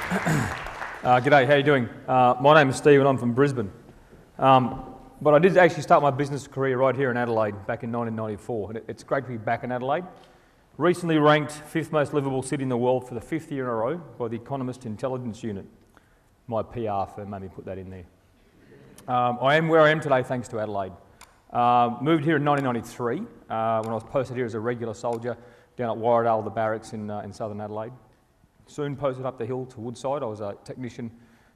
G'day, how you doing? My name is Steve and I'm from Brisbane. But I did actually start my business career right here in Adelaide back in 1994. And it's great to be back in Adelaide. Recently ranked 5th most livable city in the world for the 5th year in a row by the Economist Intelligence Unit. My PR firm made me put that in there. I am where I am today thanks to Adelaide. Moved here in 1993 when I was posted here as a regular soldier down at Warradale, the barracks in southern Adelaide. Soon posted up the hill to Woodside. I was a technician,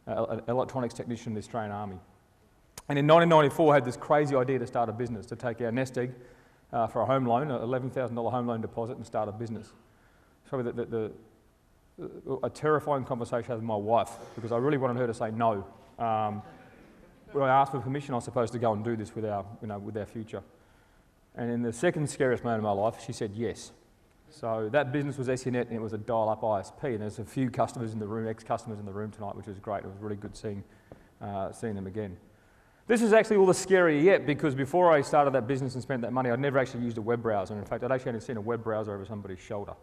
an electronics technician in the Australian Army. And in 1994 I had this crazy idea to start a business, to take our nest egg for a home loan, an $11,000 home loan deposit, and start a business. It's probably a terrifying conversation with my wife because I really wanted her to say no. When I asked for permission, I was supposed to go and do this with our future. And in the second scariest moment of my life, she said yes. So that business was SENet and it was a dial-up ISP, and there's a few customers in the room, ex-customers in the room tonight, which was great. It was really good seeing them again. This is actually all the scarier yet because before I started that business and spent that money, I'd never actually used a web browser. And in fact, I'd actually only seen a web browser over somebody's shoulder.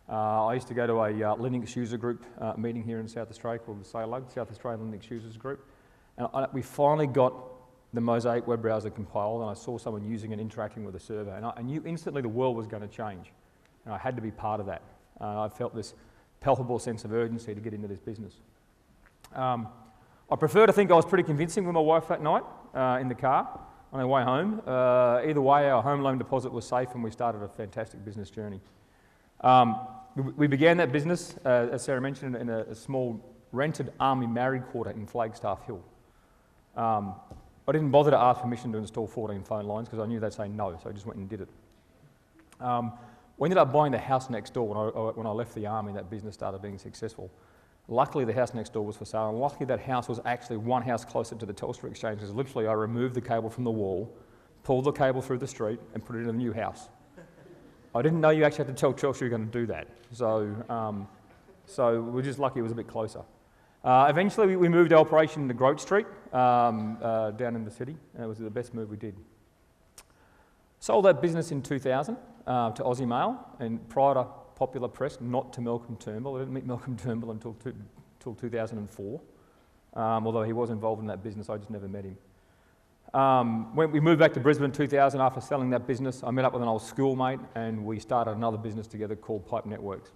I used to go to a Linux user group meeting here in South Australia called the SALUG, South Australian Linux Users Group. And we finally got the Mosaic web browser compiled, and I saw someone using and interacting with the server. And I knew instantly the world was going to change. And I had to be part of that. I felt this palpable sense of urgency to get into this business. I prefer to think I was pretty convincing with my wife that night in the car on our way home. Either way, our home loan deposit was safe and we started a fantastic business journey. We began that business, as Sarah mentioned, in a small rented army married quarter in Flagstaff Hill. I didn't bother to ask permission to install 14 phone lines because I knew they'd say no, so I just went and did it. We ended up buying the house next door when I left the army and that business started being successful. Luckily, the house next door was for sale, and luckily that house was actually one house closer to the Telstra exchange because literally I removed the cable from the wall, pulled the cable through the street and put it in a new house. I didn't know you actually had to tell Telstra you're going to do that, so we're just lucky it was a bit closer. Eventually we moved our operation to Grote Street down in the city, and it was the best move we did. Sold that business in 2000 to Aussie Mail, and prior to popular press, not to Malcolm Turnbull. I didn't meet Malcolm Turnbull until 2004, although he was involved in that business, I just never met him. When we moved back to Brisbane in 2000 after selling that business, I met up with an old schoolmate and we started another business together called Pipe Networks.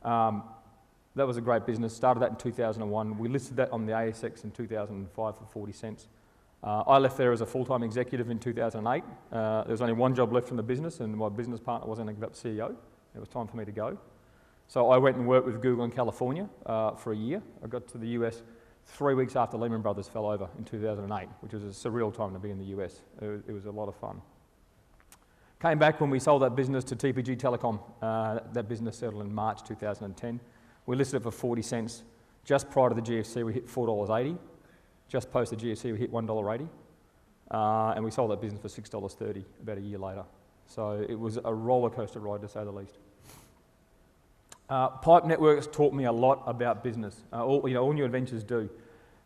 That was a great business, started that in 2001. We listed that on the ASX in 2005 for 40 cents. I left there as a full-time executive in 2008. There was only one job left in the business and my business partner wasn't going to give up CEO. It was time for me to go. So I went and worked with Google in California for a year. I got to the US 3 weeks after Lehman Brothers fell over in 2008, which was a surreal time to be in the US. It was a lot of fun. Came back when we sold that business to TPG Telecom. That business settled in March 2010. We listed it for 40 cents. Just prior to the GFC, we hit $4.80. Just post the GFC, we hit $1.80. And we sold that business for $6.30 about a year later. So it was a roller coaster ride, to say the least. Pipe Networks taught me a lot about business. All new adventures do.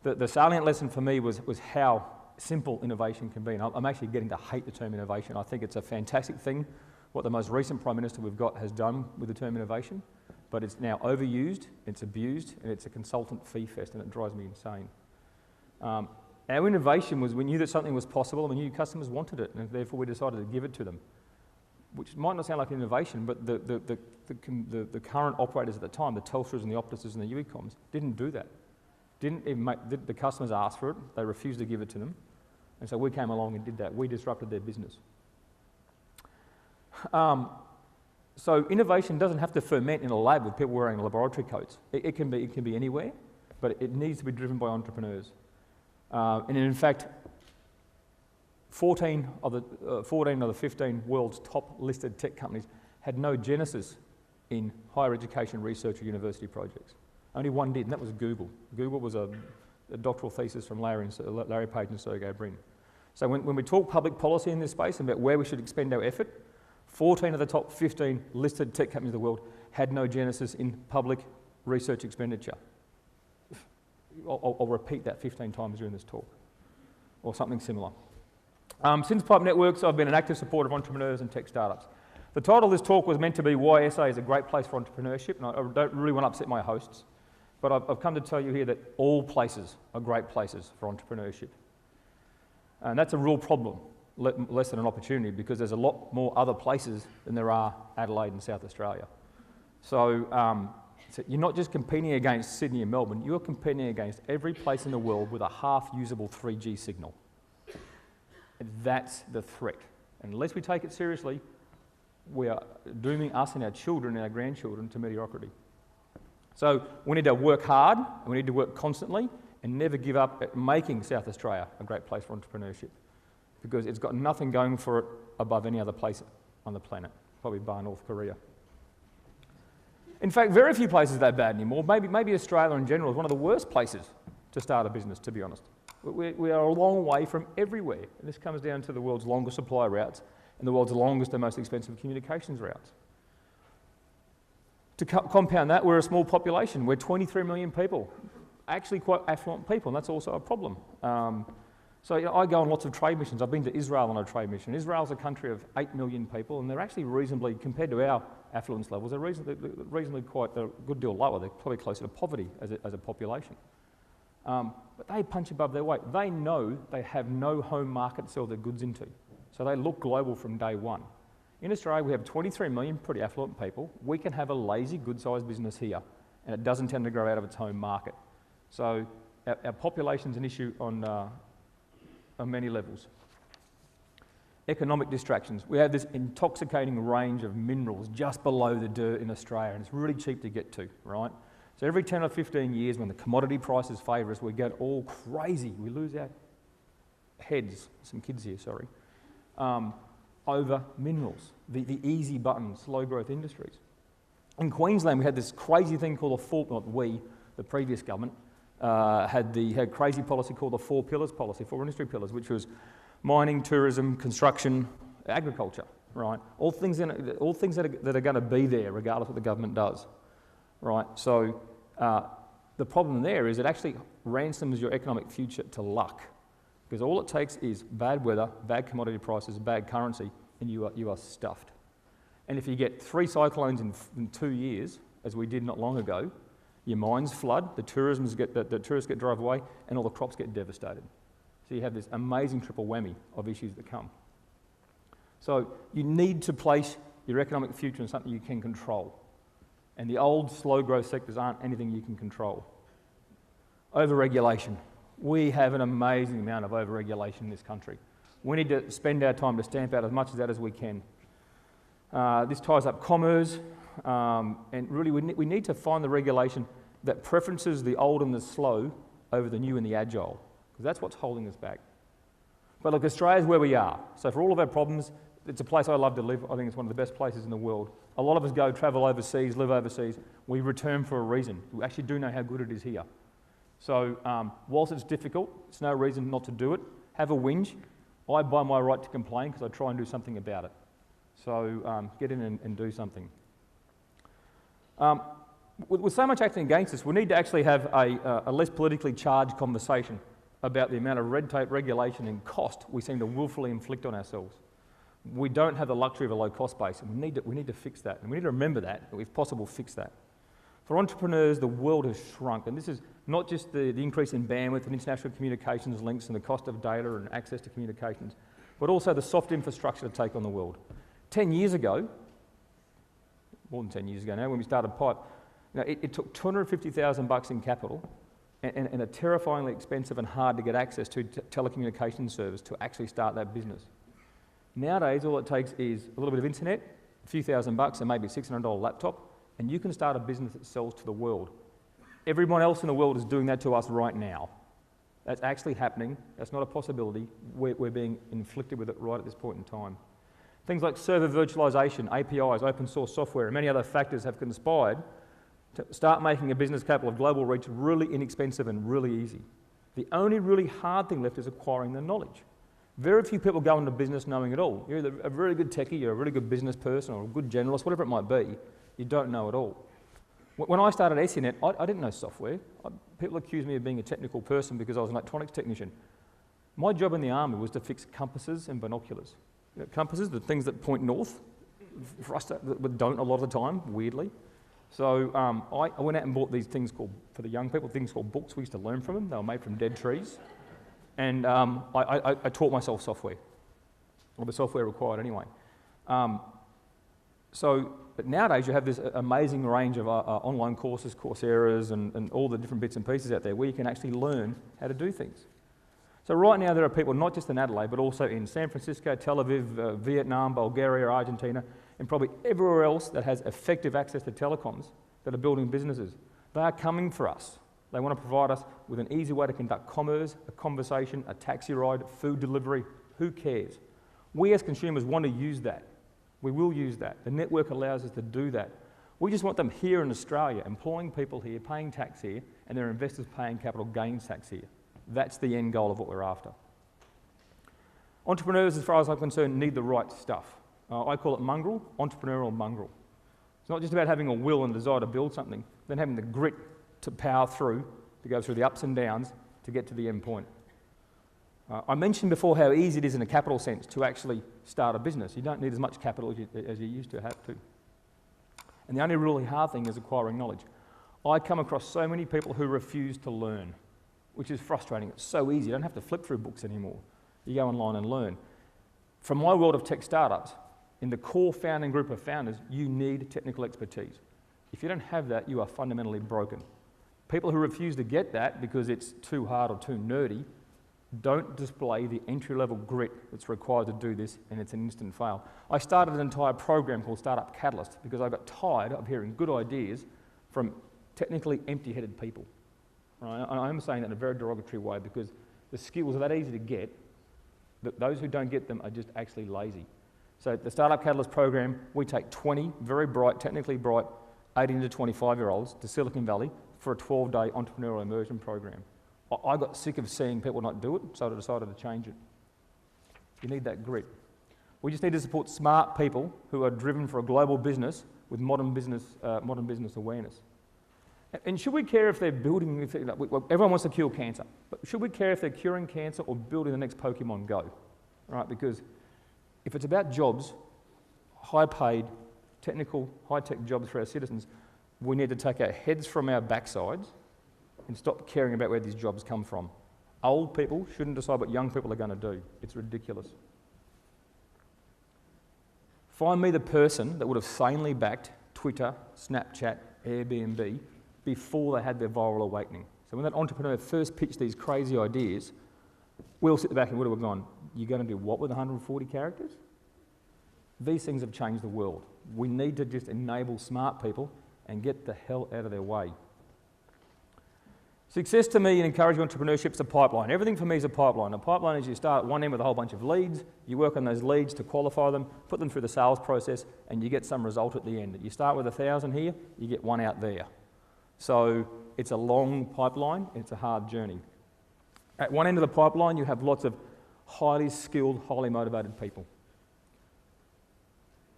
The salient lesson for me was how simple innovation can be. And I'm actually getting to hate the term innovation. I think it's a fantastic thing what the most recent Prime Minister we've got has done with the term innovation, but it's now overused, it's abused, and it's a consultant fee fest, and it drives me insane. Our innovation was we knew that something was possible, and we knew customers wanted it, and therefore we decided to give it to them. Which might not sound like innovation, but the current operators at the time, the Telstras and the Optuses and the Uecoms, didn't do that. Didn't even the customers asked for it, they refused to give it to them, and so we came along and did that. We disrupted their business. So innovation doesn't have to ferment in a lab with people wearing laboratory coats. It can be anywhere, but it needs to be driven by entrepreneurs. And in fact, 14 of the 15 world's top listed tech companies had no genesis in higher education research or university projects. Only one did, and that was Google. Google was a doctoral thesis from Larry Page and Sergey Brin. So when we talk public policy in this space and about where we should expend our effort, 14 of the top 15 listed tech companies in the world had no genesis in public research expenditure. I'll repeat that 15 times during this talk, or something similar. Since Pipe Networks, I've been an active supporter of entrepreneurs and tech startups. The title of this talk was meant to be Why SA is a Great Place for Entrepreneurship, and I don't really want to upset my hosts. But I've come to tell you here that all places are great places for entrepreneurship. And that's a real problem, less than an opportunity, because there's a lot more other places than there are Adelaide and South Australia. So you're not just competing against Sydney and Melbourne, you're competing against every place in the world with a half-usable 3G signal. And that's the threat. And unless we take it seriously, we are dooming us and our children and our grandchildren to mediocrity. So we need to work hard, and we need to work constantly, and never give up at making South Australia a great place for entrepreneurship, because it's got nothing going for it above any other place on the planet, probably bar North Korea. In fact, very few places are that bad anymore. Maybe Australia in general is one of the worst places to start a business, to be honest. We are a long way from everywhere. And this comes down to the world's longest supply routes and the world's longest and most expensive communications routes. To compound that, we're a small population. We're 23 million people, actually quite affluent people, and that's also a problem. So I go on lots of trade missions. I've been to Israel on a trade mission. Israel's a country of 8 million people, and they're actually reasonably, compared to our affluence levels, they're reasonably quite a good deal lower. They're probably closer to poverty as a population. But they punch above their weight. They know they have no home market to sell their goods into. So they look global from day one. In Australia, we have 23 million pretty affluent people. We can have a lazy, good-sized business here, and it doesn't tend to grow out of its home market. So our population's an issue on many levels. Economic distractions. We have this intoxicating range of minerals just below the dirt in Australia, and it's really cheap to get to, right? So every 10 or 15 years, when the commodity prices favour us, we get all crazy. We lose our heads, some kids here, sorry, over minerals, the easy button, slow growth industries. In Queensland, we had this crazy thing called the previous government, had crazy policy called the 4 pillars policy, 4 industry pillars, which was mining, tourism, construction, agriculture, right? All things that are going to be there regardless of what the government does, right? So the problem there is it actually ransoms your economic future to luck, because all it takes is bad weather, bad commodity prices, bad currency, and you are stuffed. And if you get 3 cyclones in 2 years, as we did not long ago, your mines flood, the tourists get driven away, and all the crops get devastated. So you have this amazing triple whammy of issues that come. So you need to place your economic future in something you can control. And the old slow growth sectors aren't anything you can control. Overregulation. We have an amazing amount of overregulation in this country. We need to spend our time to stamp out as much of that as we can. This ties up commerce, and really we need to find the regulation that preferences the old and the slow over the new and the agile, because that's what's holding us back. But look, Australia's where we are. So for all of our problems, it's a place I love to live. I think it's one of the best places in the world. A lot of us go travel overseas, live overseas. We return for a reason. We actually do know how good it is here. So whilst it's difficult, it's no reason not to do it. Have a whinge. I buy my right to complain because I try and do something about it. So get in and do something. With so much acting against us, we need to actually have a less politically charged conversation about the amount of red tape, regulation and cost we seem to willfully inflict on ourselves. We don't have the luxury of a low-cost base, and we need to fix that. And we need to remember that, and if possible, fix that. For entrepreneurs, the world has shrunk, and this is not just the increase in bandwidth and international communications links and the cost of data and access to communications, but also the soft infrastructure to take on the world. 10 years ago, more than 10 years ago now, when we started Pipe, it took $250,000 in capital and a terrifyingly expensive and hard to get access to telecommunications service to actually start that business. Nowadays, all it takes is a little bit of internet, a few $1,000 and maybe a $600 laptop, and you can start a business that sells to the world. Everyone else in the world is doing that to us right now. That's actually happening. That's not a possibility. We're being inflicted with it right at this point in time. Things like server virtualization, APIs, open source software, and many other factors have conspired to start making a business capable of global reach really inexpensive and really easy. The only really hard thing left is acquiring the knowledge. Very few people go into business knowing it all. You're either a very good techie, you're a really good business person, or a good generalist, whatever it might be, you don't know it all. When I started SENet, I didn't know software. People accused me of being a technical person because I was an electronics technician. My job in the army was to fix compasses and binoculars. Compasses, the things that point north, for us that don't a lot of the time, weirdly. So I went out and bought these things called, for the young people, things called books. We used to learn from them. They were made from dead trees. And I taught myself software, or the software required anyway. But nowadays you have this amazing range of online courses, Coursera's, and all the different bits and pieces out there where you can actually learn how to do things. So right now there are people not just in Adelaide, but also in San Francisco, Tel Aviv, Vietnam, Bulgaria, Argentina, and probably everywhere else that has effective access to telecoms that are building businesses. They are coming for us. They want to provide us with an easy way to conduct commerce, a conversation, a taxi ride, food delivery. Who cares? We as consumers want to use that. We will use that. The network allows us to do that. We just want them here in Australia, employing people here, paying tax here, and their investors paying capital gains tax here. That's the end goal of what we're after. Entrepreneurs, as far as I'm concerned, need the right stuff. I call it mongrel, entrepreneurial mongrel. It's not just about having a will and desire to build something, then having the grit to power through, to go through the ups and downs to get to the end point. I mentioned before how easy it is in a capital sense to actually start a business. You don't need as much capital as you used to have to. And the only really hard thing is acquiring knowledge. I come across so many people who refuse to learn, which is frustrating. It's so easy. You don't have to flip through books anymore. You go online and learn. From my world of tech startups, in the core founding group of founders, you need technical expertise. If you don't have that, you are fundamentally broken. People who refuse to get that because it's too hard or too nerdy don't display the entry-level grit that's required to do this, and it's an instant fail. I started an entire program called Startup Catalyst because I got tired of hearing good ideas from technically empty-headed people. Right? I'm saying that in a very derogatory way because the skills are that easy to get that those who don't get them are just actually lazy. So the Startup Catalyst program, we take 20 very bright, technically bright, 18 to 25-year-olds to Silicon Valley for a 12-day entrepreneurial immersion program. I got sick of seeing people not do it, so I decided to change it. You need that grit. We just need to support smart people who are driven for a global business with modern business awareness. And should we care if they're building, everyone wants to cure cancer, but should we care if they're curing cancer or building the next Pokemon Go? Right? Because if it's about jobs, high-paid, technical, high-tech jobs for our citizens, we need to take our heads from our backsides and stop caring about where these jobs come from. Old people shouldn't decide what young people are going to do. It's ridiculous. Find me the person that would have sanely backed Twitter, Snapchat, Airbnb before they had their viral awakening. So when that entrepreneur first pitched these crazy ideas, we'll sit back and would have gone, you're going to do what with 140 characters? These things have changed the world. We need to just enable smart people and get the hell out of their way. Success to me in encouraging entrepreneurship is a pipeline. Everything for me is a pipeline. A pipeline is you start at one end with a whole bunch of leads, you work on those leads to qualify them, put them through the sales process, and you get some result at the end. You start with 1,000 here, you get one out there. So it's a long pipeline, it's a hard journey. At one end of the pipeline, you have lots of highly skilled, highly motivated people.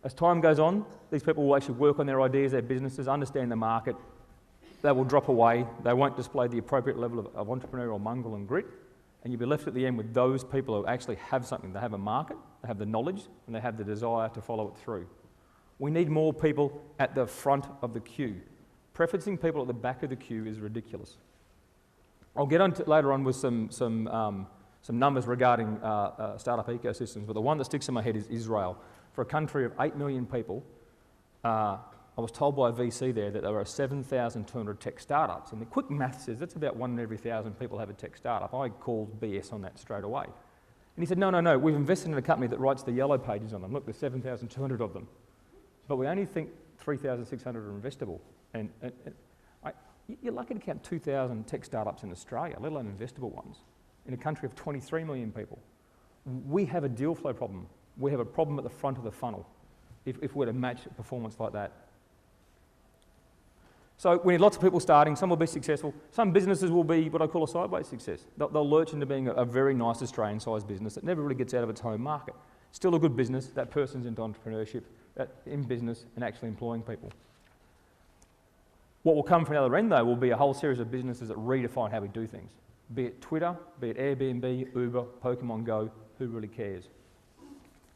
As time goes on, these people will actually work on their ideas, their businesses, understand the market. They will drop away. They won't display the appropriate level of entrepreneurial mongrel and grit. And you'll be left at the end with those people who actually have something. They have a market, they have the knowledge, and they have the desire to follow it through. We need more people at the front of the queue. Preferencing people at the back of the queue is ridiculous. I'll get on to later on with some numbers regarding startup ecosystems, but the one that sticks in my head is Israel. For a country of 8 million people, I was told by a VC there that there are 7,200 tech startups, and the quick math says that's about 1 in every 1,000 people have a tech startup. I called BS on that straight away. And he said, no, we've invested in a company that writes the yellow pages on them. Look, there's 7,200 of them. But we only think 3,600 are investable. And you're lucky to count 2,000 tech startups in Australia, let alone investable ones, in a country of 23 million people. We have a deal flow problem. We have a problem at the front of the funnel if we're to match a performance like that. So we need lots of people starting. Some will be successful. Some businesses will be what I call a sideways success. They'll lurch into being a very nice Australian-sized business that never really gets out of its home market. Still a good business. That person's into entrepreneurship, in business, and actually employing people. What will come from the other end, though, will be a whole series of businesses that redefine how we do things. Be it Twitter, be it Airbnb, Uber, Pokemon Go, who really cares?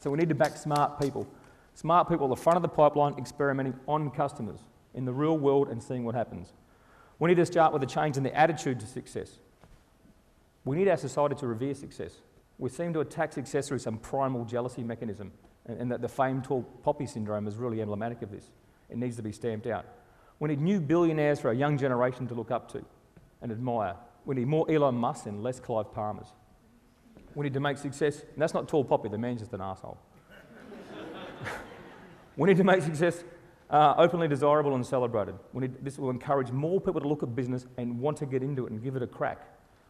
So we need to back smart people. Smart people at the front of the pipeline experimenting on customers. in the real world and seeing what happens. We need to start with a change in the attitude to success. We need our society to revere success. We seem to attack success through some primal jealousy mechanism, and that the famed tall poppy syndrome is really emblematic of this. It needs to be stamped out. We need new billionaires for our young generation to look up to and admire. We need more Elon Musk and less Clive Palmers. We need to make success, and that's not tall poppy, the man's just an arsehole. We need to make success openly desirable and celebrated. This will encourage more people to look at business and want to get into it and give it a crack.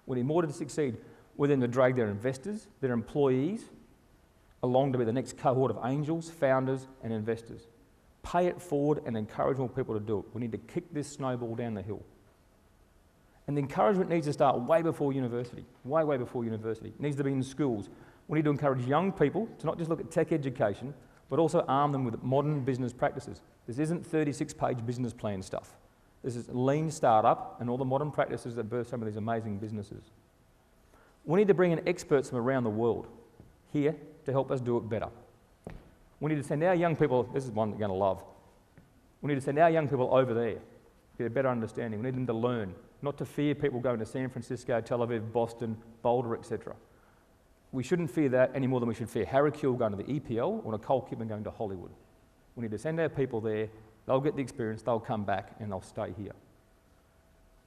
We need more to succeed. We need to drag their investors, their employees, along to be the next cohort of angels, founders and investors. Pay it forward and encourage more people to do it. We need to kick this snowball down the hill. And the encouragement needs to start way before university, way before university. It needs to be in schools. We need to encourage young people to not just look at tech education, but also arm them with modern business practices. This isn't 36-page business plan stuff. This is lean startup and all the modern practices that birth some of these amazing businesses. We need to bring in experts from around the world here to help us do it better. We need to send our young people, this is one you're going to love, we need to send our young people over there to get a better understanding. We need them to learn, not to fear people going to San Francisco, Tel Aviv, Boston, Boulder, etc. We shouldn't fear that any more than we should fear Harry Kuehl going to the EPL or Nicole Kidman going to Hollywood. We need to send our people there, they'll get the experience, they'll come back and they'll stay here.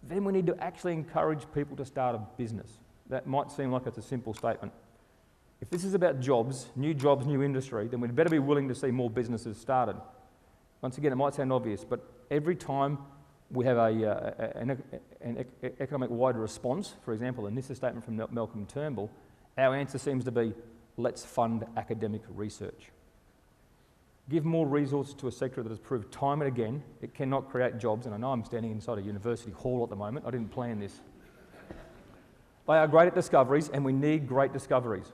Then we need to actually encourage people to start a business. That might seem like it's a simple statement. If this is about jobs, new industry, then we'd better be willing to see more businesses started. Once again, it might sound obvious, but every time we have an economic-wide response, for example, in this statement from Malcolm Turnbull, our answer seems to be, let's fund academic research. Give more resources to a sector that has proved time and again it cannot create jobs, and I know I'm standing inside a university hall at the moment, I didn't plan this. They are great at discoveries, and we need great discoveries.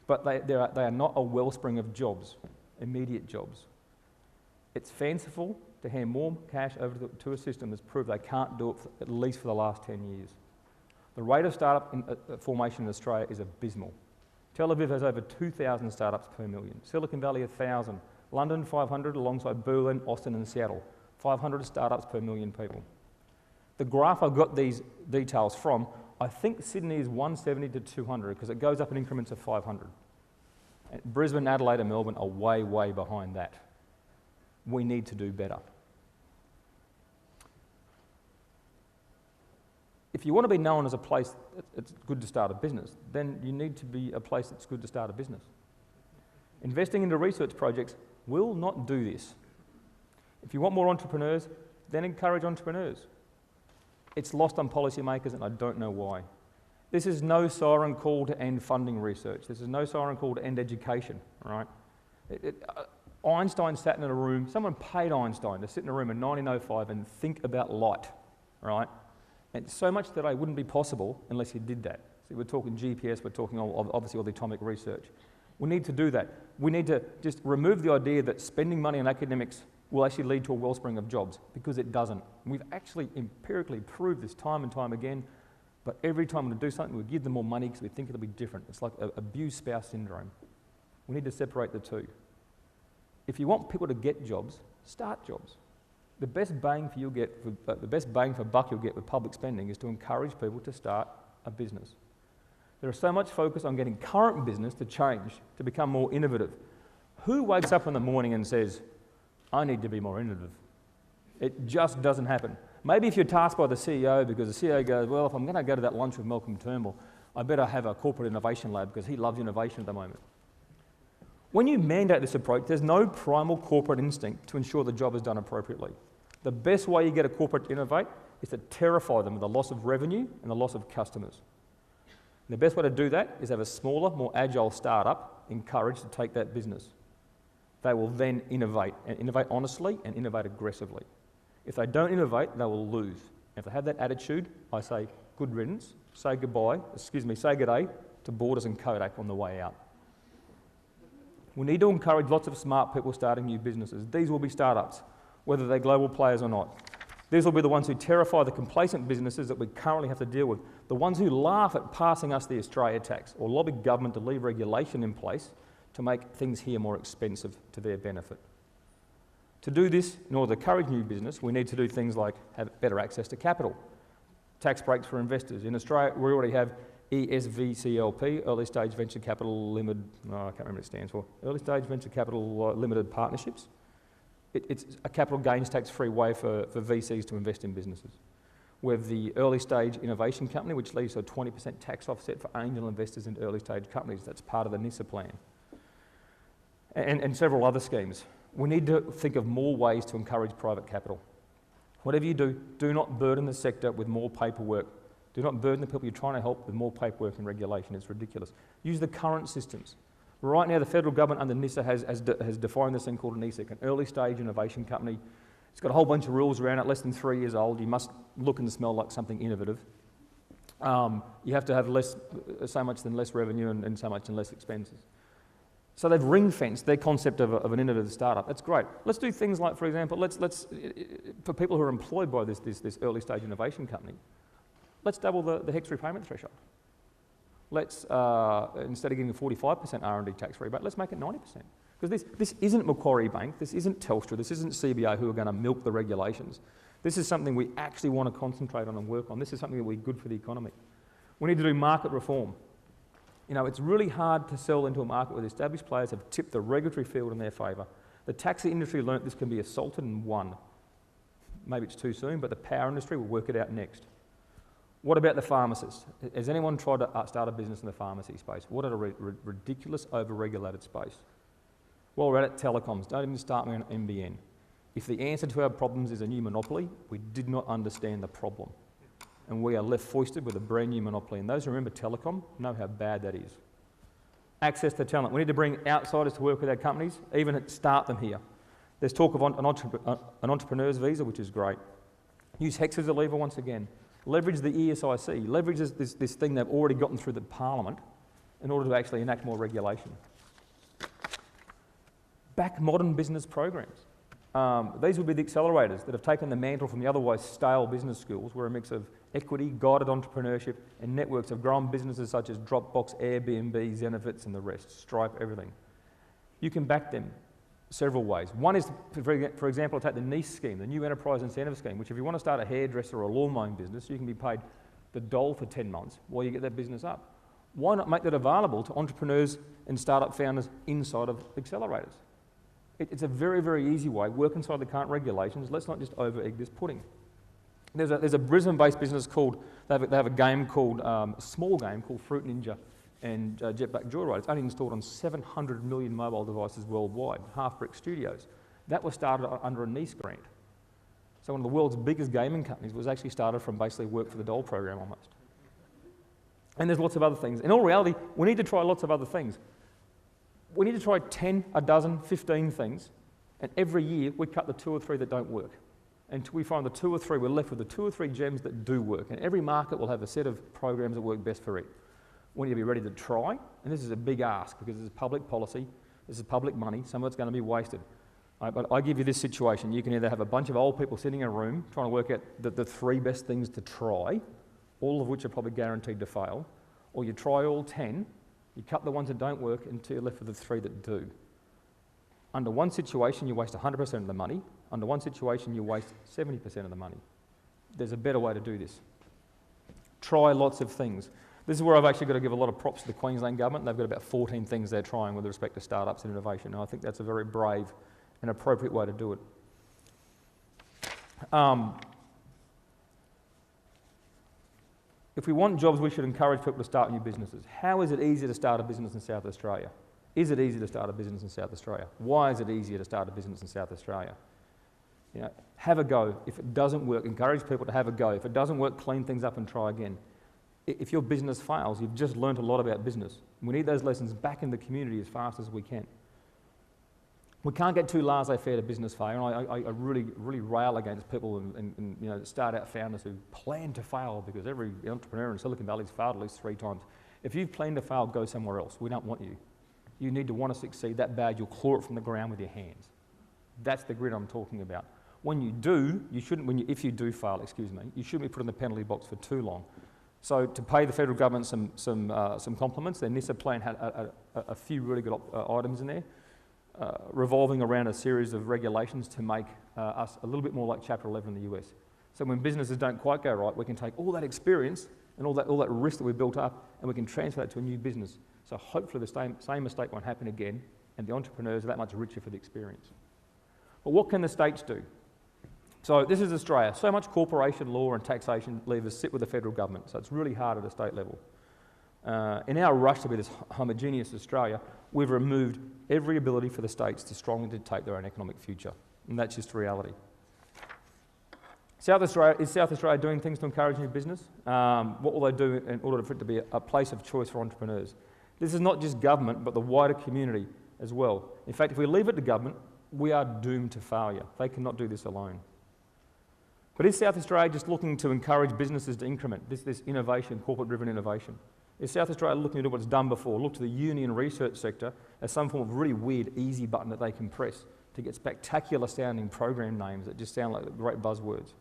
But they are not a wellspring of jobs, immediate jobs. It's fanciful to hand more cash over to a system that's proved they can't do it at least for the last 10 years. The rate of startup formation in Australia is abysmal. Tel Aviv has over 2,000 startups per million. Silicon Valley, 1,000. London, 500, alongside Berlin, Austin and Seattle. 500 startups per million people. The graph I got these details from, I think Sydney is 170 to 200 because it goes up in increments of 500. And Brisbane, Adelaide and Melbourne are way behind that. We need to do better. If you want to be known as a place that's good to start a business, then you need to be a place that's good to start a business. Investing into research projects will not do this. If you want more entrepreneurs, then encourage entrepreneurs. It's lost on policymakers, and I don't know why. This is no siren call to end funding research. This is no siren call to end education, right? Einstein sat in a room, someone paid Einstein to sit in a room in 1905 and think about light, right? And so much that it wouldn't be possible unless he did that. See, we're talking GPS, we're talking obviously all the atomic research. We need to do that. We need to just remove the idea that spending money on academics will actually lead to a wellspring of jobs, because it doesn't. We've actually empirically proved this time and time again, but every time we do something, we give them more money because we think it'll be different. It's like abused spouse syndrome. We need to separate the two. If you want people to get jobs, start jobs. The best bang for buck you'll get with public spending is to encourage people to start a business. There is so much focus on getting current business to change, to become more innovative. Who wakes up in the morning and says, I need to be more innovative? It just doesn't happen. Maybe if you're tasked by the CEO, because the CEO goes, well, if I'm going to go to that lunch with Malcolm Turnbull, I better have a corporate innovation lab because he loves innovation at the moment. When you mandate this approach, there's no primal corporate instinct to ensure the job is done appropriately. The best way you get a corporate to innovate is to terrify them with the loss of revenue and the loss of customers. And the best way to do that is have a smaller, more agile startup encouraged to take that business. They will then innovate, and innovate honestly and innovate aggressively. If they don't innovate, they will lose. If they have that attitude, I say good riddance, say g'day to Borders and Kodak on the way out. We need to encourage lots of smart people starting new businesses. These will be startups, whether they're global players or not. These will be the ones who terrify the complacent businesses that we currently have to deal with, the ones who laugh at passing us the Australia tax or lobby government to leave regulation in place to make things here more expensive to their benefit. To do this, in order to encourage new business, we need to do things like have better access to capital, tax breaks for investors. In Australia, we already have ESVCLP, Early Stage Venture Capital Limited, I can't remember what it stands for, Early Stage Venture Capital Limited Partnerships. It's a capital gains tax-free way for VCs to invest in businesses. We have the Early Stage Innovation Company, which leads to a 20% tax offset for angel investors in early stage companies. That's part of the NISA plan. And several other schemes. We need to think of more ways to encourage private capital. Whatever you do, do not burden the sector with more paperwork. Do not burden the people you're trying to help with more paperwork and regulation. It's ridiculous. Use the current systems. Right now, the federal government under NISA has defined this thing called an ESIC, an early stage innovation company. It's got a whole bunch of rules around it, less than 3 years old. You must look and smell like something innovative. You have to have so much than less revenue and so much than less expenses. So they've ring-fenced their concept of an innovative startup. That's great. Let's do things like, for example, for people who are employed by this early stage innovation company, let's double the HECS repayment threshold. Let's, instead of giving a 45% R&D tax rebate, let's make it 90%. Because this isn't Macquarie Bank, this isn't Telstra, this isn't CBA who are going to milk the regulations. This is something we actually want to concentrate on and work on. This is something that will be good for the economy. We need to do market reform. You know, it's really hard to sell into a market where the established players have tipped the regulatory field in their favour. The taxi industry learnt this can be assaulted and won. Maybe it's too soon, but the power industry will work it out next. What about the pharmacists? Has anyone tried to start a business in the pharmacy space? What a ridiculous, over-regulated space. While we're at it, telecoms. Don't even start me on NBN. If the answer to our problems is a new monopoly, we did not understand the problem. And we are left foisted with a brand new monopoly. And those who remember telecom know how bad that is. Access to talent. We need to bring outsiders to work with our companies, even start them here. There's talk of an entrepreneur's visa, which is great. Use HECS as a lever once again. Leverage the ESIC. Leverage this thing they've already gotten through the Parliament in order to actually enact more regulation. Back modern business programs. These would be the accelerators that have taken the mantle from the otherwise stale business schools, where a mix of equity, guided entrepreneurship and networks have grown businesses such as Dropbox, Airbnb, Zenefits and the rest, Stripe, everything. You can back them several ways. One is, for example, take the NICE scheme, the New Enterprise Incentive Scheme, which if you want to start a hairdresser or a lawn mowing business, you can be paid the dole for 10 months while you get that business up. Why not make that available to entrepreneurs and startup founders inside of accelerators? It's a very, very easy way. Work inside the current regulations. Let's not just over-egg this pudding. There's a Brisbane-based business called, they have a game called, a small game called Fruit Ninja and Jetpack Joyride. It's only installed on 700 million mobile devices worldwide, Half Brick Studios. That was started under a NICE grant. So one of the world's biggest gaming companies was actually started from basically work for the dole program almost. And there's lots of other things. In all reality, we need to try lots of other things. We need to try 10, a dozen, 15 things, and every year we cut the 2 or 3 that don't work. Until we find the 2 or 3, we're left with the 2 or 3 gems that do work. And every market will have a set of programs that work best for it. We need to be ready to try, and this is a big ask because this is public policy, this is public money, some of it's going to be wasted. But I give you this situation. You can either have a bunch of old people sitting in a room trying to work out the 3 best things to try, all of which are probably guaranteed to fail, or you try all 10, you cut the ones that don't work until you're left with the 3 that do. Under one situation, you waste 100% of the money. Under one situation, you waste 70% of the money. There's a better way to do this. Try lots of things. This is where I've actually got to give a lot of props to the Queensland government. They've got about 14 things they're trying with respect to startups and innovation. And I think that's a very brave and appropriate way to do it. If we want jobs, we should encourage people to start new businesses. How is it easier to start a business in South Australia? Is it easy to start a business in South Australia? Why is it easier to start a business in South Australia? You know, have a go. If it doesn't work, encourage people to have a go. If it doesn't work, clean things up and try again. If your business fails, you've just learnt a lot about business. We need those lessons back in the community as fast as we can. We can't get too laissez-faire to business failure, and I really, really rail against people and you know, start-out founders who plan to fail because every entrepreneur in Silicon Valley's failed at least 3 times. If you've planned to fail, go somewhere else. We don't want you. You need to want to succeed that bad you'll claw it from the ground with your hands. That's the grit I'm talking about. When you do, you shouldn't. If you do fail, you shouldn't be put in the penalty box for too long. So to pay the federal government some compliments, their NISA plan had a few really good items in there. revolving around a series of regulations to make us a little bit more like Chapter 11 in the US. So when businesses don't quite go right, we can take all that experience and all that risk that we built up, and we can transfer that to a new business. So hopefully the same mistake won't happen again, and the entrepreneurs are that much richer for the experience. But what can the states do? So this is Australia. So much corporation law and taxation levers sit with the federal government, so it's really hard at a state level. In our rush to be this homogeneous Australia, we've removed every ability for the states to strongly dictate their own economic future, and that's just reality. Is South Australia doing things to encourage new business? What will they do in order for it to be a place of choice for entrepreneurs? This is not just government, but the wider community as well. In fact, if we leave it to government, we are doomed to failure. They cannot do this alone. But is South Australia just looking to encourage businesses to increment, this innovation, corporate-driven innovation? Is South Australia looking to do what's done before, look to the uni and research sector as some form of really weird, easy button that they can press to get spectacular-sounding program names that just sound like great buzzwords?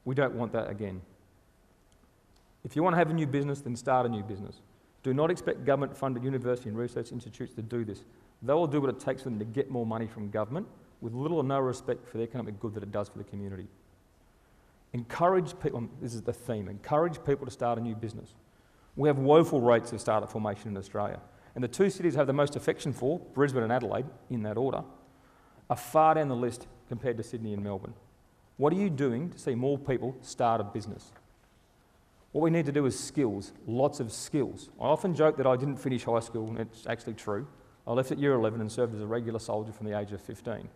We don't want that again. If you want to have a new business, then start a new business. Do not expect government-funded university and research institutes to do this. They will do what it takes for them to get more money from government with little or no respect for the economic good that it does for the community. Encourage people, this is the theme, encourage people to start a new business. We have woeful rates of startup formation in Australia. And the two cities I have the most affection for, Brisbane and Adelaide, in that order, are far down the list compared to Sydney and Melbourne. What are you doing to see more people start a business? What we need to do is skills, lots of skills. I often joke that I didn't finish high school, and it's actually true. I left at year 11 and served as a regular soldier from the age of 15.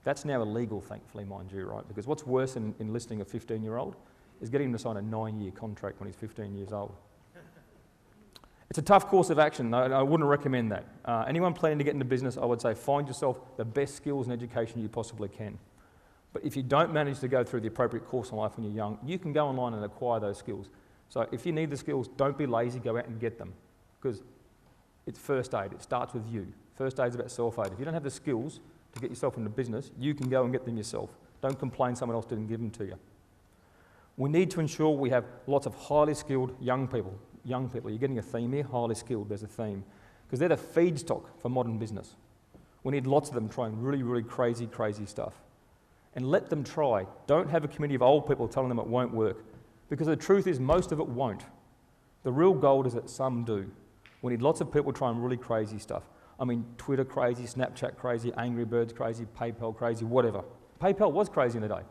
That's now illegal, thankfully, mind you, right? Because what's worse than enlisting a 15-year-old is getting him to sign a 9-year contract when he's 15 years old. It's a tough course of action, though, and I wouldn't recommend that. Anyone planning to get into business, I would say find yourself the best skills and education you possibly can. But if you don't manage to go through the appropriate course in life when you're young, you can go online and acquire those skills. So if you need the skills, don't be lazy, go out and get them. Because it's first aid, it starts with you. First aid is about self-aid. If you don't have the skills to get yourself into business, you can go and get them yourself. Don't complain someone else didn't give them to you. We need to ensure we have lots of highly skilled young people. Young people, you're getting a theme here, highly skilled, there's a theme. Because they're the feedstock for modern business. We need lots of them trying really, really crazy stuff. And let them try. Don't have a committee of old people telling them it won't work. Because the truth is most of it won't. The real gold is that some do. We need lots of people trying really crazy stuff. I mean, Twitter crazy, Snapchat crazy, Angry Birds crazy, PayPal crazy, whatever. PayPal was crazy in the day.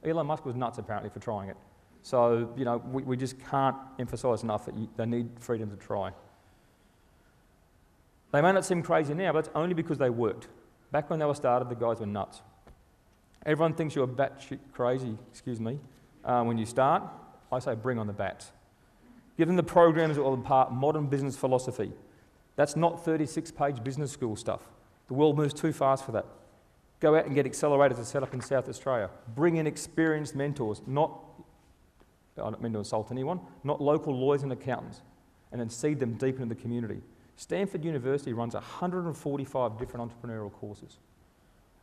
Elon Musk was nuts apparently for trying it. So, you know, we just can't emphasise enough that they need freedom to try. They may not seem crazy now, but it's only because they worked. Back when they were started, the guys were nuts. Everyone thinks you're batshit crazy, when you start. I say bring on the bats. Give them the programs that will impart modern business philosophy. That's not 36-page business school stuff. The world moves too fast for that. Go out and get accelerators to set up in South Australia. Bring in experienced mentors, I don't mean to insult anyone, not local lawyers and accountants, and then seed them deep into the community. Stanford University runs 145 different entrepreneurial courses.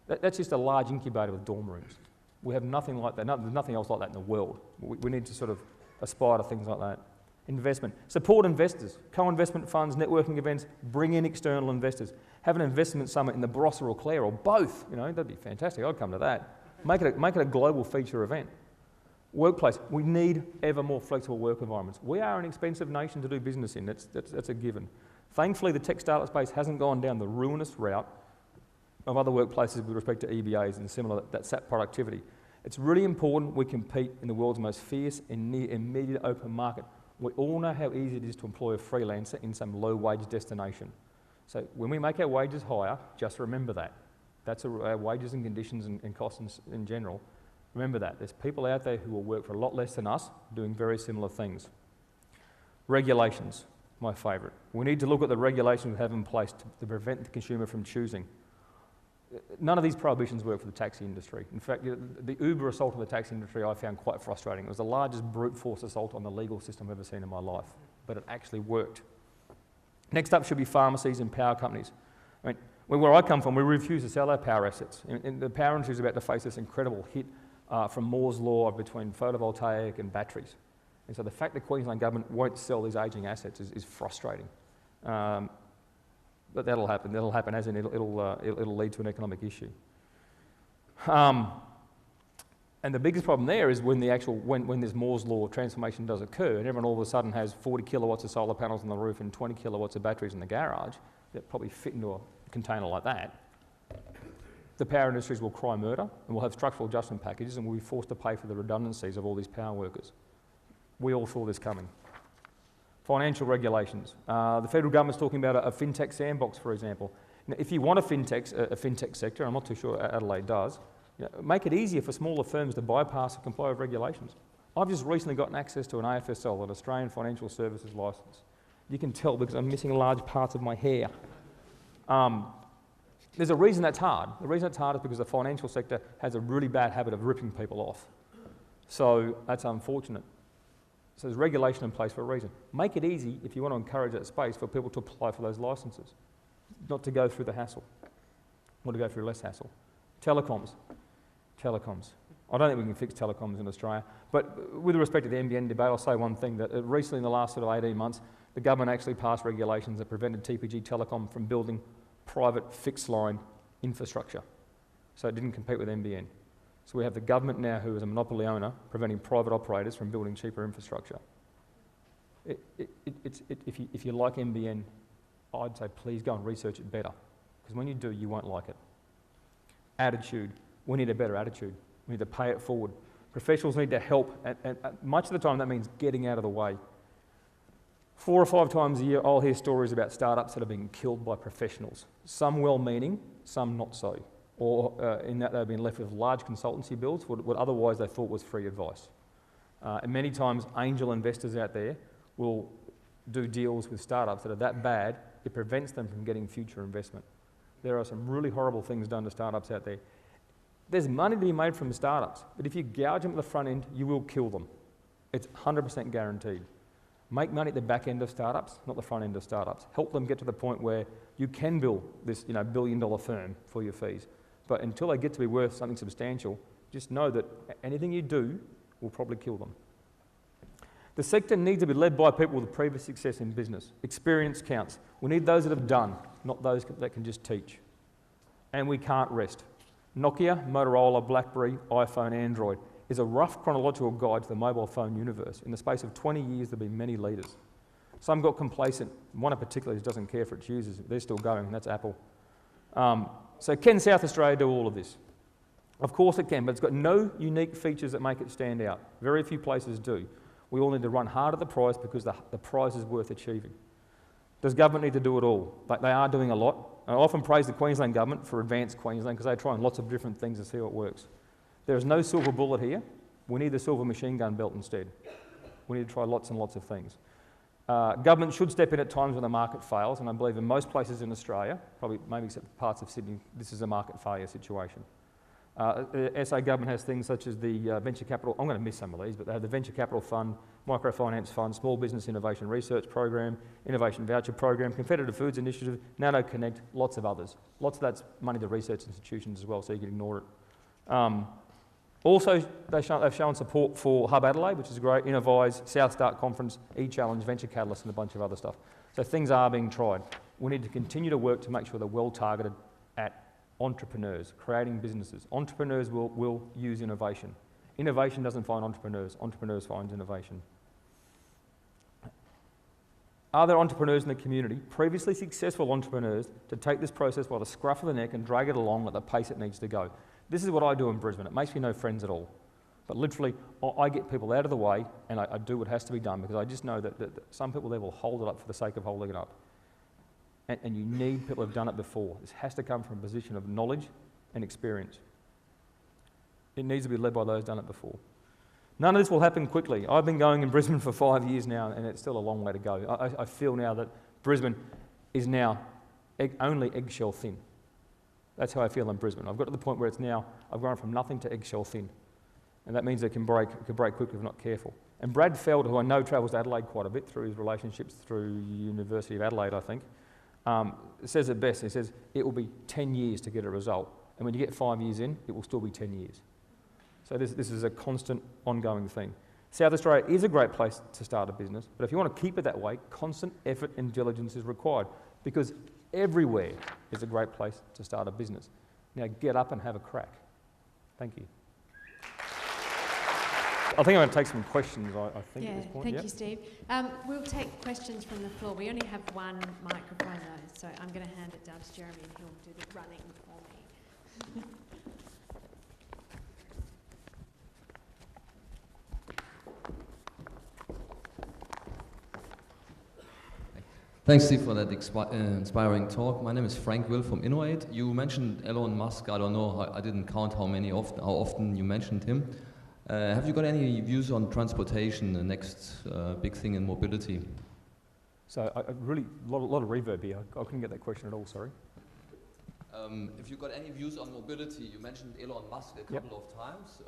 That's just a large incubator with dorm rooms. We have nothing like that. There's nothing else like that in the world. We need to sort of aspire to things like that. Investment. Support investors. Co-investment funds, networking events. Bring in external investors. Have an investment summit in the Barossa or Clare or both. You know, that'd be fantastic. I'd come to that. Make it a global feature event. Workplace. We need ever more flexible work environments. We are an expensive nation to do business in. That's a given. Thankfully, the tech startup space hasn't gone down the ruinous route of other workplaces with respect to EBAs and similar that sap productivity. It's really important we compete in the world's most fierce and near immediate open market. We all know how easy it is to employ a freelancer in some low-wage destination. So when we make our wages higher, just remember that. That's our wages and conditions and costs in general. Remember that. There's people out there who will work for a lot less than us doing very similar things. Regulations, my favourite. We need to look at the regulations we have in place to prevent the consumer from choosing. None of these prohibitions work for the taxi industry. In fact, the Uber assault on the taxi industry I found quite frustrating. It was the largest brute force assault on the legal system I've ever seen in my life, but it actually worked. Next up should be pharmacies and power companies. I mean, where I come from, we refuse to sell our power assets. And the power industry is about to face this incredible hit from Moore's law between photovoltaic and batteries. And so the fact the Queensland government won't sell these ageing assets is frustrating. But that'll happen. That'll happen, as in it'll lead to an economic issue. And the biggest problem there is when this Moore's law transformation does occur, and everyone all of a sudden has 40 kilowatts of solar panels on the roof and 20 kilowatts of batteries in the garage that probably fit into a container like that. The power industries will cry murder, and we'll have structural adjustment packages, and we'll be forced to pay for the redundancies of all these power workers. We all saw this coming. Financial regulations. The federal government's talking about a fintech sandbox, for example. Now, if you want a fintech sector, I'm not too sure Adelaide does, make it easier for smaller firms to bypass and comply with regulations. I've just recently gotten access to an AFSL, an Australian Financial Services Licence. You can tell because I'm missing large parts of my hair. There's a reason that's hard. The reason it's hard is because the financial sector has a really bad habit of ripping people off. So that's unfortunate. So there's regulation in place for a reason. Make it easy, if you want to encourage that space, for people to apply for those licences, not to go through the hassle, or to go through less hassle. Telecoms. I don't think we can fix telecoms in Australia, but with respect to the NBN debate, I'll say one thing, that recently in the last sort of 18 months, the government actually passed regulations that prevented TPG Telecom from building private fixed line infrastructure. So it didn't compete with NBN. So we have the government now, who is a monopoly owner, preventing private operators from building cheaper infrastructure. If you like NBN, I'd say please go and research it better, because when you do, you won't like it. Attitude. We need a better attitude. We need to pay it forward. Professionals need to help, and much of the time that means getting out of the way. 4 or 5 times a year, I'll hear stories about startups that are being killed by professionals. Some well-meaning, some not so. Or in that they've been left with large consultancy bills, what otherwise they thought was free advice. And many times angel investors out there will do deals with startups that are that bad, it prevents them from getting future investment. There are some really horrible things done to startups out there. There's money to be made from startups, but if you gouge them at the front end, you will kill them. It's 100% guaranteed. Make money at the back end of startups, not the front end of startups. Help them get to the point where you can build this billion-dollar firm for your fees. But until they get to be worth something substantial, just know that anything you do will probably kill them. The sector needs to be led by people with previous success in business. Experience counts. We need those that have done, not those that can just teach. And we can't rest. Nokia, Motorola, BlackBerry, iPhone, Android is a rough chronological guide to the mobile phone universe. In the space of 20 years, there have been many leaders. Some got complacent. One in particular who doesn't care for its users. They're still going, and that's Apple. So can South Australia do all of this? Of course it can, but it's got no unique features that make it stand out. Very few places do. We all need to run hard at the prize because the prize is worth achieving. Does government need to do it all? They are doing a lot. I often praise the Queensland government for advanced Queensland because they're trying lots of different things to see what works. There is no silver bullet here. We need the silver machine gun belt instead. We need to try lots and lots of things. Government should step in at times when the market fails, and I believe in most places in Australia, probably maybe except parts of Sydney, this is a market failure situation. The SA government has things such as the venture capital, I'm going to miss some of these, but they have the venture capital fund, microfinance fund, small business innovation research program, innovation voucher program, competitive foods initiative, Nano Connect, lots of others. Lots of that's money to research institutions as well, so you can ignore it. Also, they've shown support for Hub Adelaide, which is great, Innovise, South Start Conference, eChallenge, Venture Catalyst, and a bunch of other stuff. So things are being tried. We need to continue to work to make sure they're well targeted at entrepreneurs, creating businesses. Entrepreneurs will use innovation. Innovation doesn't find entrepreneurs. Entrepreneurs find innovation. Are there entrepreneurs in the community, previously successful entrepreneurs, to take this process by the scruff of the neck and drag it along at the pace it needs to go? This is what I do in Brisbane. It makes me no friends at all. But literally, I get people out of the way and I do what has to be done because I just know that some people there will hold it up for the sake of holding it up. And you need people who have done it before. This has to come from a position of knowledge and experience. It needs to be led by those who've done it before. None of this will happen quickly. I've been going in Brisbane for 5 years now and it's still a long way to go. I feel now that Brisbane is now only eggshell thin. That's how I feel in Brisbane. I've got to the point where it's now, I've gone from nothing to eggshell thin. And that means it can break quickly if we're not careful. And Brad Feld, who I know travels to Adelaide quite a bit through his relationships through University of Adelaide, I think, says it best. He says, it will be 10 years to get a result. And when you get 5 years in, it will still be 10 years. So this is a constant, ongoing thing. South Australia is a great place to start a business, but if you want to keep it that way, constant effort and diligence is required. Because everywhere is a great place to start a business. Now get up and have a crack. Thank you. I think I'm going to take some questions, I think, at this point. Thank you, Steve. We'll take questions from the floor. We only have one microphone, though, so I'm going to hand it down to Jeremy and he'll do the running for me. Thanks, Steve, for that inspiring talk. My name is Frank Will from Innovate. You mentioned Elon Musk. I don't know, I didn't count how often you mentioned him. Have you got any views on transportation, the next big thing in mobility? So I really, a lot of reverb here. I couldn't get that question at all, sorry. If you got any views on mobility, you mentioned Elon Musk a couple of times.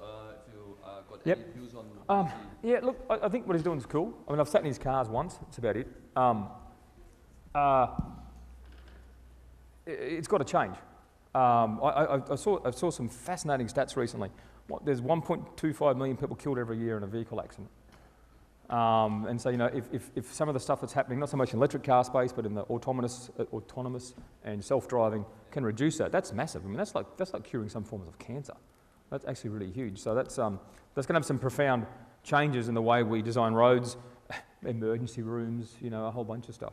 If you got Yep. any views on mobility? Yeah, look, I think what he's doing is cool. I mean, I've sat in his cars once, that's about it. It's got to change. I saw some fascinating stats recently. There's 1.25 million people killed every year in a vehicle accident. And so, you know, if some of the stuff that's happening, not so much in electric car space, but in the autonomous and self-driving, can reduce that, that's massive. I mean, that's like curing some forms of cancer. That's actually really huge. So that's going to have some profound changes in the way we design roads, emergency rooms, you know, a whole bunch of stuff.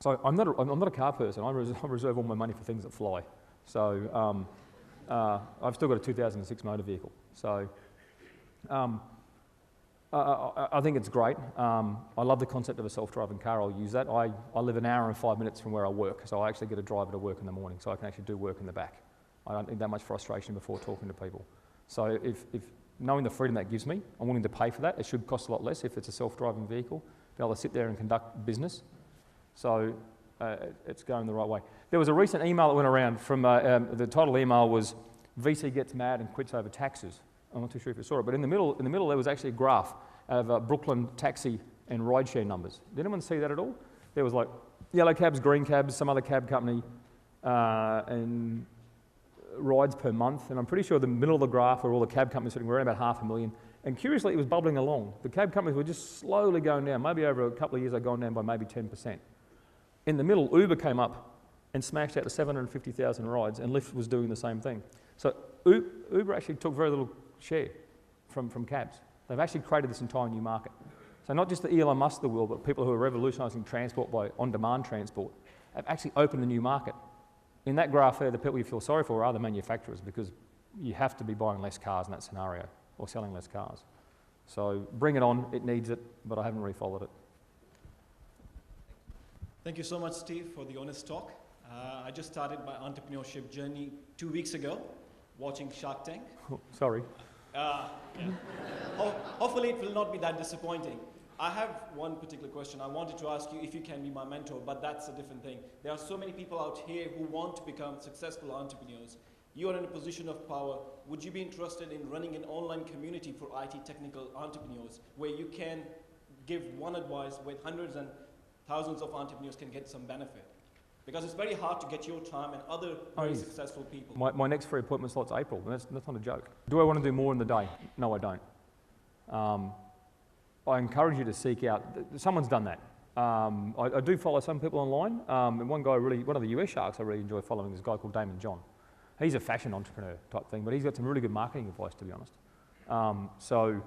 So I'm not a car person. I reserve all my money for things that fly. So I've still got a 2006 motor vehicle. So I think it's great. I love the concept of a self-driving car. I'll use that. I live an hour and 5 minutes from where I work, so I actually get a driver to work in the morning, so I can actually do work in the back. I don't need that much frustration before talking to people. So if knowing the freedom that gives me, I'm willing to pay for that. It should cost a lot less if it's a self-driving vehicle, be able to sit there and conduct business. So it's going the right way. There was a recent email that went around from, the title email was, VC gets mad and quits over taxes. I'm not too sure if you saw it, but in the middle there was actually a graph of Brooklyn taxi and rideshare numbers. Did anyone see that at all? There was like yellow cabs, green cabs, some other cab company, and rides per month. And I'm pretty sure the middle of the graph where all the cab companies sitting were around about 500,000. And curiously, it was bubbling along. The cab companies were just slowly going down. Maybe over a couple of years, they've gone down by maybe 10%. In the middle, Uber came up and smashed out to 750,000 rides, and Lyft was doing the same thing. So Uber actually took very little share from cabs. They've actually created this entire new market. So not just the Elon Musk of the world, but people who are revolutionising transport by on-demand transport have actually opened a new market. In that graph there, the people you feel sorry for are the manufacturers, because you have to be buying less cars in that scenario, or selling less cars. So bring it on, it needs it, but I haven't refollowed it. Thank you so much, Steve, for the honest talk. I just started my entrepreneurship journey 2 weeks ago, watching Shark Tank. Oh, sorry. Yeah. Hopefully it will not be that disappointing. I have one particular question. I wanted to ask you if you can be my mentor, but that's a different thing. There are so many people out here who want to become successful entrepreneurs. You are in a position of power. Would you be interested in running an online community for IT technical entrepreneurs where you can give one advice where hundreds and thousands of entrepreneurs can get some benefit? Because it's very hard to get your time and other very successful people. My next free appointment slot's April, and that's not a joke. Do I want to do more in the day? No, I don't. I encourage you to seek out, someone's done that. I do follow some people online, and one of the US sharks I really enjoy following is a guy called Damon John. He's a fashion entrepreneur type thing, but he's got some really good marketing advice, to be honest. So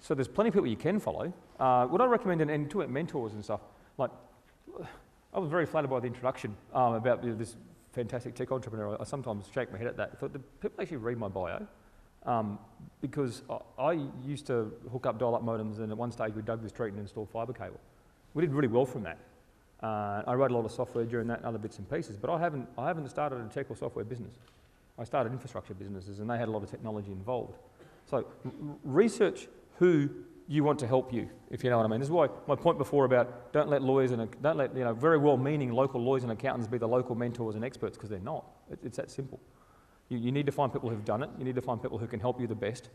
there's plenty of people you can follow. What I recommend, and to mentors and stuff, like, I was very flattered by the introduction about this fantastic tech entrepreneur. I sometimes shake my head at that. I thought, do people actually read my bio? Because I used to hook up dial-up modems, and at one stage we dug the street and installed fibre cable. We did really well from that. I wrote a lot of software during that and other bits and pieces, but I haven't started a tech or software business. I started infrastructure businesses, and they had a lot of technology involved. So research who you want to help you, if you know what I mean. This is why my point before about don't let very well-meaning local lawyers and accountants be the local mentors and experts, because they're not. It's that simple. You need to find people who've done it. You need to find people who can help you the best.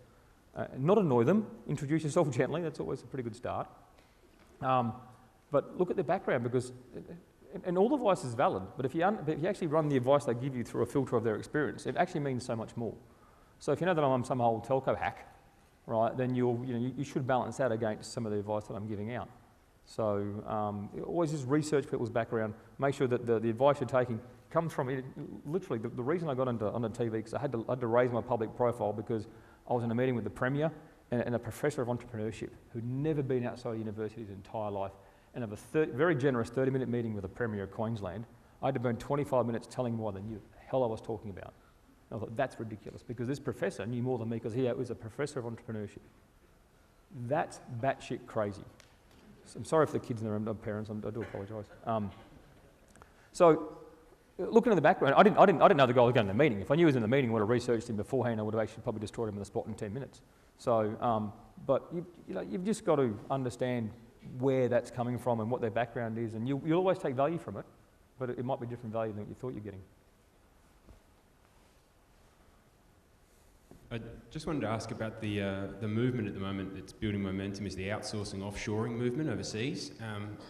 Not annoy them. Introduce yourself gently. That's always a pretty good start. But look at their background, because, and all advice is valid, but if you actually run the advice they give you through a filter of their experience, it actually means so much more. So if you know that I'm some old telco hack, right, then you should balance that against some of the advice that I'm giving out. So always just research people's background, make sure that the advice you're taking comes from it. Literally, the reason I got onto TV, because I had to raise my public profile because I was in a meeting with the Premier and a professor of entrepreneurship who'd never been outside university his entire life, and of a very generous 30-minute meeting with the Premier of Queensland, I had to burn 25 minutes telling why they knew what the hell I was talking about. And I thought, that's ridiculous, because this professor knew more than me because he was a professor of entrepreneurship. That's batshit crazy. So I'm sorry for the kids and their parents, I do apologise. So, looking at the background, I didn't know the guy was going to the meeting. If I knew he was in the meeting, I would have researched him beforehand. I would have actually probably destroyed him on the spot in 10 minutes. So, but you've just got to understand where that's coming from and what their background is, and you'll always take value from it, but it might be different value than what you thought you're getting. I just wanted to ask about the movement at the moment that's building momentum is the outsourcing, offshoring movement overseas,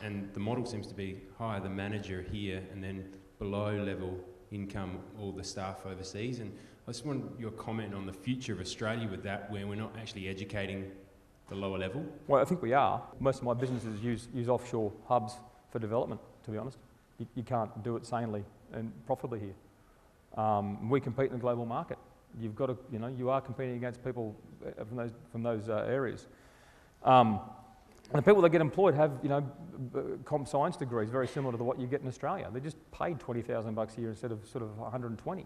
and the model seems to be hire the manager here and then below level income all the staff overseas. And I just wanted your comment on the future of Australia with that, where we're not actually educating the lower level. Well, I think we are. Most of my businesses use offshore hubs for development, to be honest. You can't do it sanely and profitably here. We compete in the global market. You've got to, you are competing against people from those areas. And the people that get employed have, comp science degrees very similar to what you get in Australia. They're just paid $20,000 a year instead of sort of 120.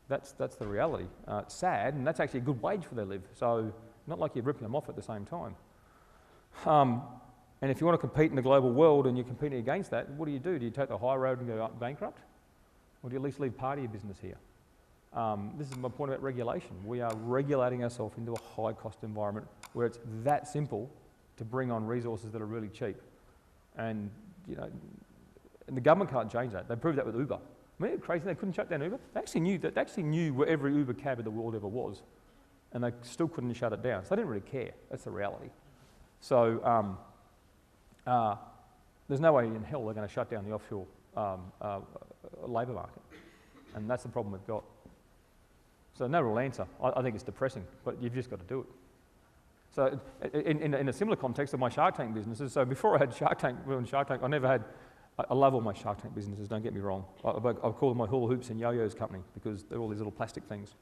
That's the reality. It's sad, and that's actually a good wage for their live. So not like you're ripping them off at the same time. And if you want to compete in the global world and you're competing against that, what do? Do you take the high road and go bankrupt? Or do you at least leave part of your business here? This is my point about regulation. We are regulating ourselves into a high-cost environment where it's that simple to bring on resources that are really cheap. And, and the government can't change that. They proved that with Uber. I mean, it's crazy, they couldn't shut down Uber. They actually knew where every Uber cab in the world ever was, and they still couldn't shut it down. So they didn't really care. That's the reality. So there's no way in hell they're going to shut down the offshore labour market, and that's the problem we've got. So no real answer. I think it's depressing, but you've just got to do it. So in a similar context of my Shark Tank businesses, so before I had Shark Tank, I never had, I love all my Shark Tank businesses, don't get me wrong. I call them my hula hoops and yo-yos company because they're all these little plastic things.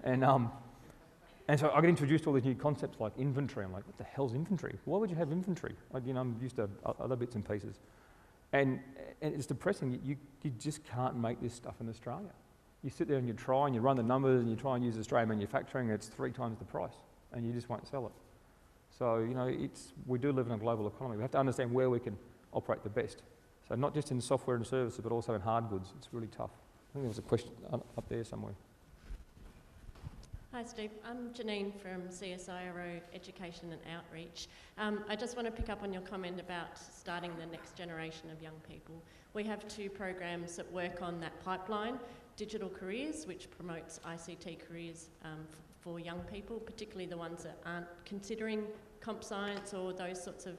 And so I get introduced to all these new concepts like inventory. I'm like, what the hell's inventory? Why would you have inventory? I'm used to other bits and pieces. And it's depressing. You just can't make this stuff in Australia. You sit there and you try and you run the numbers and you try and use Australian manufacturing, it's 3 times the price and you just won't sell it. So, we do live in a global economy. We have to understand where we can operate the best. So not just in software and services, but also in hard goods. It's really tough. I think there was a question up there somewhere. Hi Steve, I'm Janine from CSIRO Education and Outreach. I just want to pick up on your comment about starting the next generation of young people. We have 2 programs that work on that pipeline. Digital Careers, which promotes ICT careers for young people, particularly the ones that aren't considering comp science or those sorts of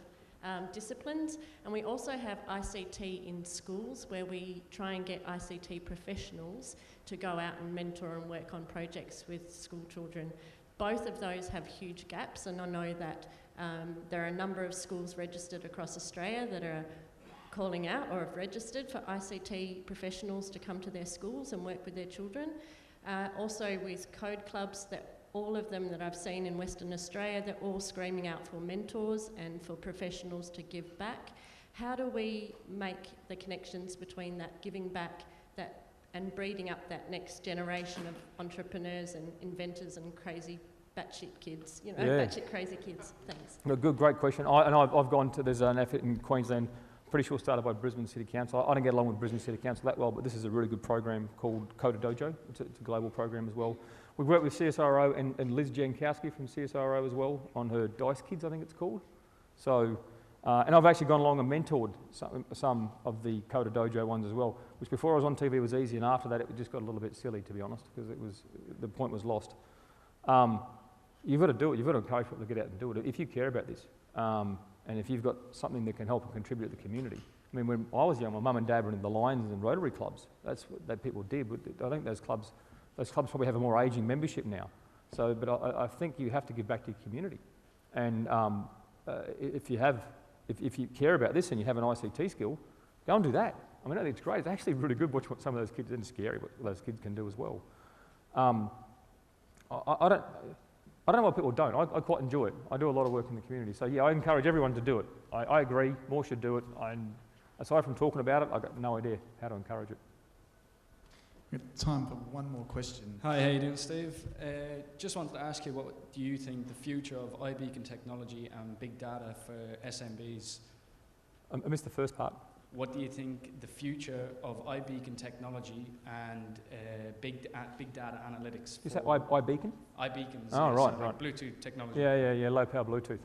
disciplines. And we also have ICT in schools, where we try and get ICT professionals to go out and mentor and work on projects with school children. Both of those have huge gaps, and I know that there are a number of schools registered across Australia that are calling out or have registered for ICT professionals to come to their schools and work with their children. Also with code clubs, that all of them that I've seen in Western Australia, they're all screaming out for mentors and for professionals to give back. How do we make the connections between that giving back and breeding up that next generation of entrepreneurs and inventors and crazy batshit kids, batshit crazy kids? Thanks. Great question. I've gone to, there's an effort in Queensland, pretty sure started by Brisbane City Council. I don't get along with Brisbane City Council that well, but this is a really good program called Coda Dojo. It's a global program as well. We've worked with CSIRO and Liz Jankowski from CSIRO as well on her Dice Kids, I think it's called. So, and I've actually gone along and mentored some of the Coda Dojo ones as well, which before I was on TV was easy, and after that it just got a little bit silly, to be honest, because the point was lost. You've got to do it. You've got to encourage people to get out and do it if you care about this. And if you've got something that can help and contribute to the community. I mean, when I was young, my mum and dad were in the Lions and Rotary clubs. That's what that people did. But I think those clubs probably have a more ageing membership now. So, but I think you have to give back to your community. And if you have if you care about this and you have an ICT skill, go and do that. I mean, it's great. It's actually really good watching what some of those kids, and scary what those kids can do as well. I don't know why people don't. I quite enjoy it. I do a lot of work in the community. So yeah, I encourage everyone to do it. I agree, more should do it. Aside from talking about it, I've got no idea how to encourage it. We've got time for one more question. Hi, how you doing, Steve? Just wanted to ask you, what do you think the future of iBeacon technology and big data for SMBs? I missed the first part. What do you think the future of iBeacon technology and big data analytics? Is that iBeacon? iBeacons. Oh, yes, right, like right. Bluetooth technology. Yeah, low power Bluetooth.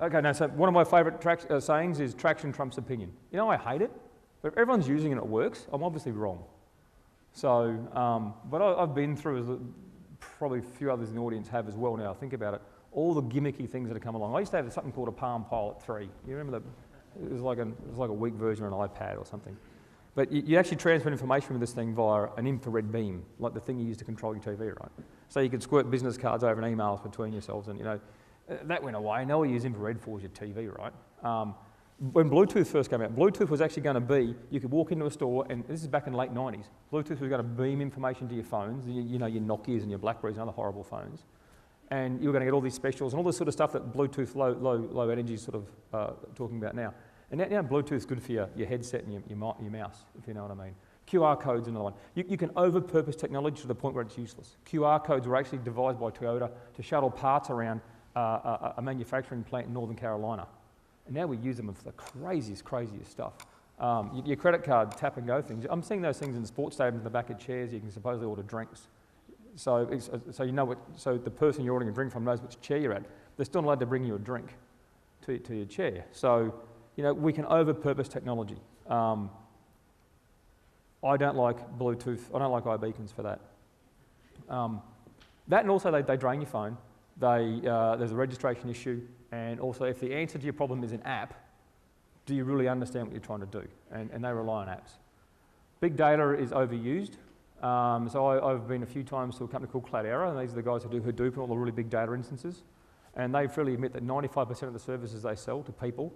Okay, now, so one of my favourite sayings is traction trumps opinion. You know, I hate it, but if everyone's using it and it works, I'm obviously wrong. So, but I've been through, as probably a few others in the audience have as well now, think about it, all the gimmicky things that have come along. I used to have something called a Palm Pilot 3. You remember that? It was like a weak version of an iPad or something. But you actually transfer information with this thing via an infrared beam, like the thing you use to control your TV, right? So you could squirt business cards over and emails between yourselves, and that went away. Now we use infrared for your TV, right? When Bluetooth first came out, Bluetooth was actually going to be, you could walk into a store, and this is back in the late 90s, Bluetooth was going to beam information to your phones, your Nokias and your Blackberries and other horrible phones, and you were going to get all these specials and all this sort of stuff that Bluetooth low energy is sort of talking about now. And now Bluetooth's good for your headset and your mouse, if you know what I mean. QR codes another one. You can over-purpose technology to the point where it's useless. QR codes were actually devised by Toyota to shuttle parts around a manufacturing plant in Northern Carolina. And now we use them for the craziest stuff. Your credit card tap and go things. I'm seeing those things in sports stadiums in the back of chairs. You can supposedly order drinks. So you know so the person you're ordering a drink from knows which chair you're at. They're still not allowed to bring you a drink to your chair. So, we can over-purpose technology. I don't like Bluetooth. I don't like iBeacons for that. That and also they drain your phone. There's a registration issue. And also, if the answer to your problem is an app, do you really understand what you're trying to do? And they rely on apps. Big data is overused. So I've been a few times to a company called Cloudera, and these are the guys who do Hadoop and all the really big data instances. And they freely admit that 95% of the services they sell to people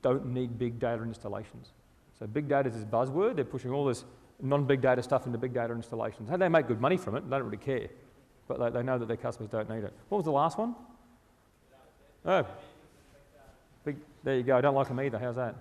don't need big data installations. So big data is this buzzword. They're pushing all this non-big data stuff into big data installations. And they make good money from it. They don't really care. But they know that their customers don't need it. What was the last one? Oh, there you go. I don't like them either. How's that?